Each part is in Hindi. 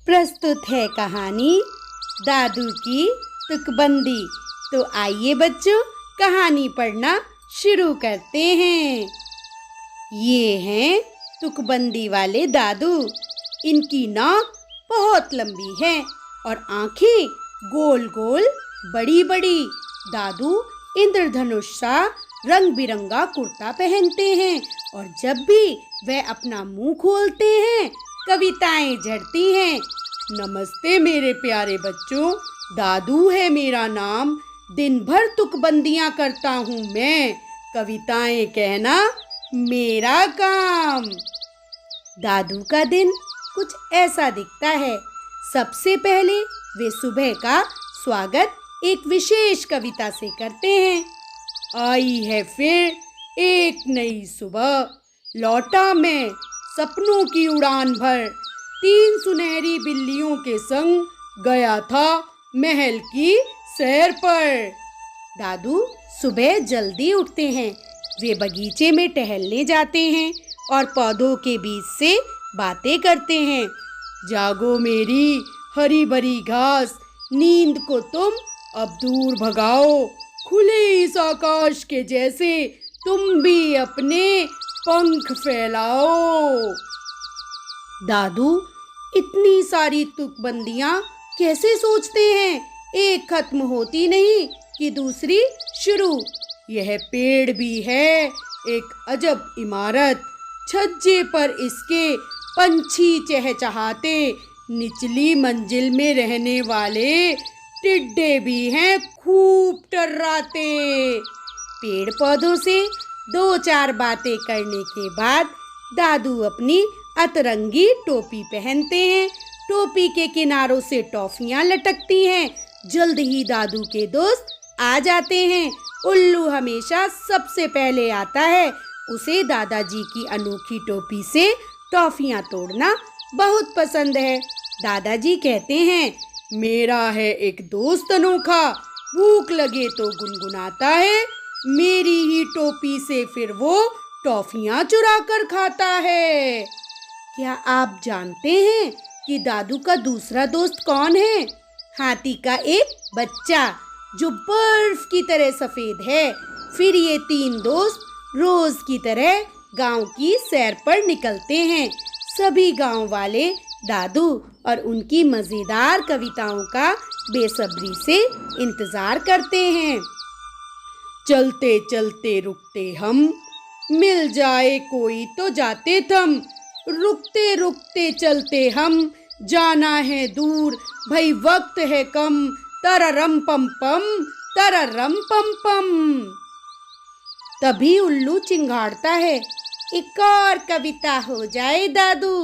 प्रस्तुत है कहानी दादू की तुकबंदी। तो आइए बच्चों, कहानी पढ़ना शुरू करते हैं। ये हैं तुकबंदी वाले दादू। इनकी नाक बहुत लंबी है और आंखें गोल गोल बड़ी बड़ी। दादू इंद्रधनुष सा रंग बिरंगा कुर्ता पहनते हैं और जब भी वह अपना मुंह खोलते हैं कविताएं झड़ती हैं। नमस्ते मेरे प्यारे बच्चों, दादू है मेरा नाम। दिन भर तुकबंदियां करता हूँ मैं, कविताएं कहना मेरा काम। दादू का दिन कुछ ऐसा दिखता है। सबसे पहले वे सुबह का स्वागत एक विशेष कविता से करते हैं। आई है फिर एक नई सुबह, लौटा मैं सपनों की उड़ान भर। 3 सुनहरी बिल्लियों के संग गया था महल की सैर पर। दादू सुबह जल्दी उठते हैं। वे बगीचे में टहलने जाते हैं और पौधों के बीच से बातें करते हैं। जागो मेरी हरी भरी घास, नींद को तुम अब दूर भगाओ। खुले इस आकाश के जैसे तुम भी अपने पंख फैलाओ। दादू इतनी सारी तुकबंदियां कैसे सोचते हैं? एक खत्म होती नहीं कि दूसरी शुरू। यह पेड़ भी है एक अजब इमारत, छज्जे पर इसके पंछी चहचहाते। निचली मंजिल में रहने वाले टिड्डे भी हैं खूब टर्राते। पेड़ पौधों से 2-4 बातें करने के बाद दादू अपनी अतरंगी टोपी पहनते हैं। टोपी के किनारों से टॉफियां लटकती हैं। जल्द ही दादू के दोस्त आ जाते हैं। उल्लू हमेशा सबसे पहले आता है। उसे दादाजी की अनोखी टोपी से टॉफियां तोड़ना बहुत पसंद है। दादाजी कहते हैं, मेरा है एक दोस्त अनोखा, भूख लगे तो गुनगुनाता है। मेरी ही टोपी से फिर वो टॉफियां चुरा कर खाता है। क्या आप जानते हैं कि दादू का दूसरा दोस्त कौन है? हाथी का एक बच्चा जो बर्फ की तरह सफेद है। फिर ये 3 दोस्त रोज की तरह गांव की सैर पर निकलते हैं। सभी गांव वाले दादू और उनकी मजेदार कविताओं का बेसब्री से इंतजार करते हैं। चलते चलते रुकते हम, मिल जाए कोई तो जाते थम। रुकते रुकते चलते हम, जाना है दूर भाई वक्त है कम। तररम पम पम, तररम पम पम। तभी उल्लू चिंगाड़ता है, एक और कविता हो जाए दादू।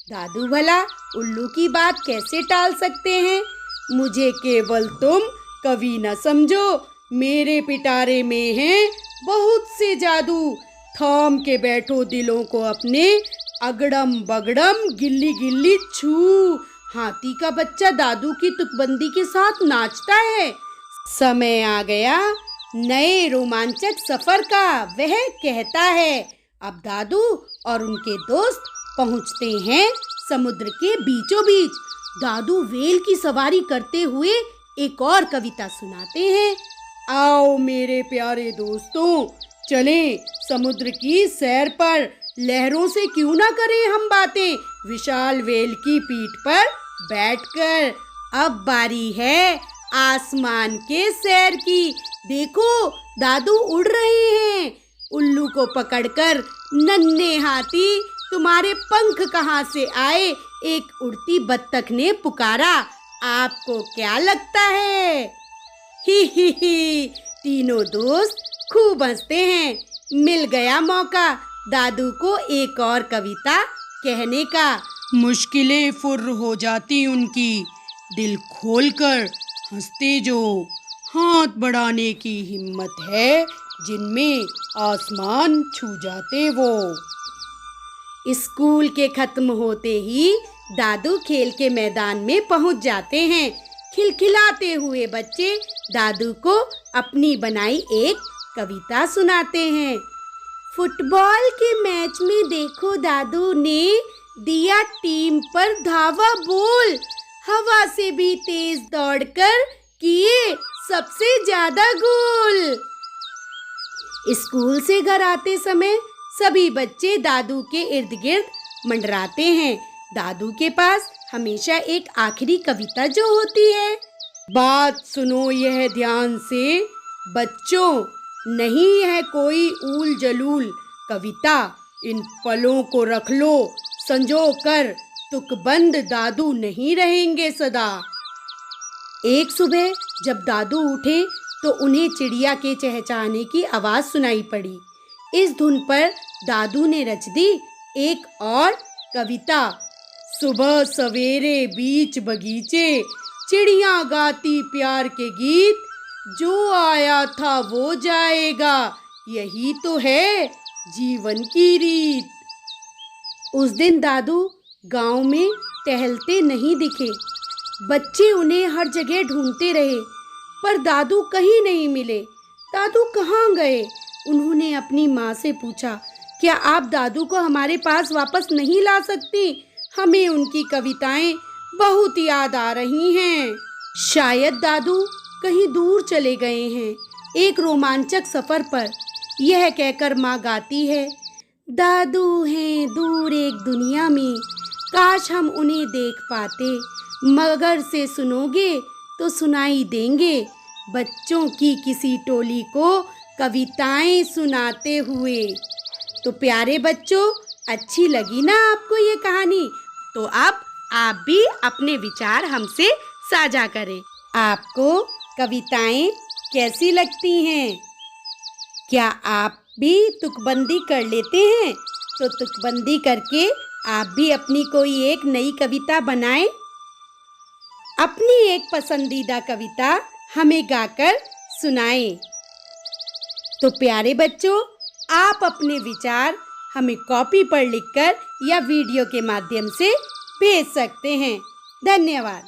दादू भला उल्लू की बात कैसे टाल सकते हैं? मुझे केवल तुम कवि न समझो, मेरे पिटारे में है बहुत से जादू। थाम के बैठो दिलों को अपने, अगड़म बगड़म गिल्ली गिल्ली छू। हाथी का बच्चा दादू की तुकबंदी के साथ नाचता है। समय आ गया नए रोमांचक सफर का, वह कहता है। अब दादू और उनके दोस्त पहुंचते हैं समुद्र के बीचों बीच। दादू व्हेल की सवारी करते हुए एक और कविता सुनाते हैं। आओ मेरे प्यारे दोस्तों, चलें समुद्र की सैर पर। लहरों से क्यों ना करें हम बातें, विशाल व्हेल की पीठ पर बैठकर। अब बारी है आसमान के सैर की। देखो दादू उड़ रहे हैं। उल्लू को पकड़कर नन्हे हाथी तुम्हारे पंख कहाँ से आए? एक उड़ती बत्तख ने पुकारा। आपको क्या लगता है? ही तीनों दोस्त खूब हंसते हैं। मिल गया मौका दादू को एक और कविता कहने का। मुश्किलें फुर्र हो जाती उनकी, दिल खोलकर हंसते जो। हाथ बढ़ाने की हिम्मत है जिनमें, आसमान छू जाते वो। स्कूल के खत्म होते ही दादू खेल के मैदान में पहुंच जाते हैं। खिलखिलाते हुए बच्चे दादू को अपनी बनाई एक कविता सुनाते हैं। फुटबॉल के मैच में देखो दादू ने दिया टीम पर धावा बोल, हवा से भी तेज दौड़कर किए सबसे ज्यादा गोल। स्कूल से घर आते समय सभी बच्चे दादू के इर्द गिर्द मंडराते हैं। दादू के पास हमेशा एक आखिरी कविता जो होती है। बात सुनो यह ध्यान से बच्चों, नहीं है कोई ऊल जलूल कविता, इन पलों को रख लो संजो कर, तुकबंद दादू नहीं रहेंगे सदा। एक सुबह जब दादू उठे तो उन्हें चिड़िया के चहचहाने की आवाज सुनाई पड़ी। इस धुन पर दादू ने रच दी एक और कविता। सुबह सवेरे बीच बगीचे, चिड़िया गाती प्यार के गीत, जो आया था वो जाएगा, यही तो है जीवन की रीत। उस दिन दादू गांव में टहलते नहीं दिखे। बच्चे उन्हें हर जगह ढूंढते रहे पर दादू कहीं नहीं मिले। दादू कहाँ गए? उन्होंने अपनी माँ से पूछा, क्या आप दादू को हमारे पास वापस नहीं ला सकती? हमें उनकी कविताएं बहुत याद आ रही हैं। शायद दादू कहीं दूर चले गए हैं, एक रोमांचक सफर पर। यह कहकर माँ गाती है, दादू हैं दूर एक दुनिया में, काश हम उन्हें देख पाते, मगर से सुनोगे तो सुनाई देंगे, बच्चों की किसी टोली को कविताएं सुनाते हुए। तो प्यारे बच्चों, अच्छी लगी ना आपको ये कहानी? तो अब आप भी अपने विचार हमसे साझा करें। आपको कविताएं कैसी लगती हैं? क्या आप भी तुकबंदी कर लेते हैं? तो तुकबंदी करके आप भी अपनी कोई एक नई कविता बनाएं। अपनी एक पसंदीदा कविता हमें गाकर सुनाएं। तो प्यारे बच्चों, आप अपने विचार हमें कॉपी पर लिखकर या वीडियो के माध्यम से भेज सकते हैं। धन्यवाद।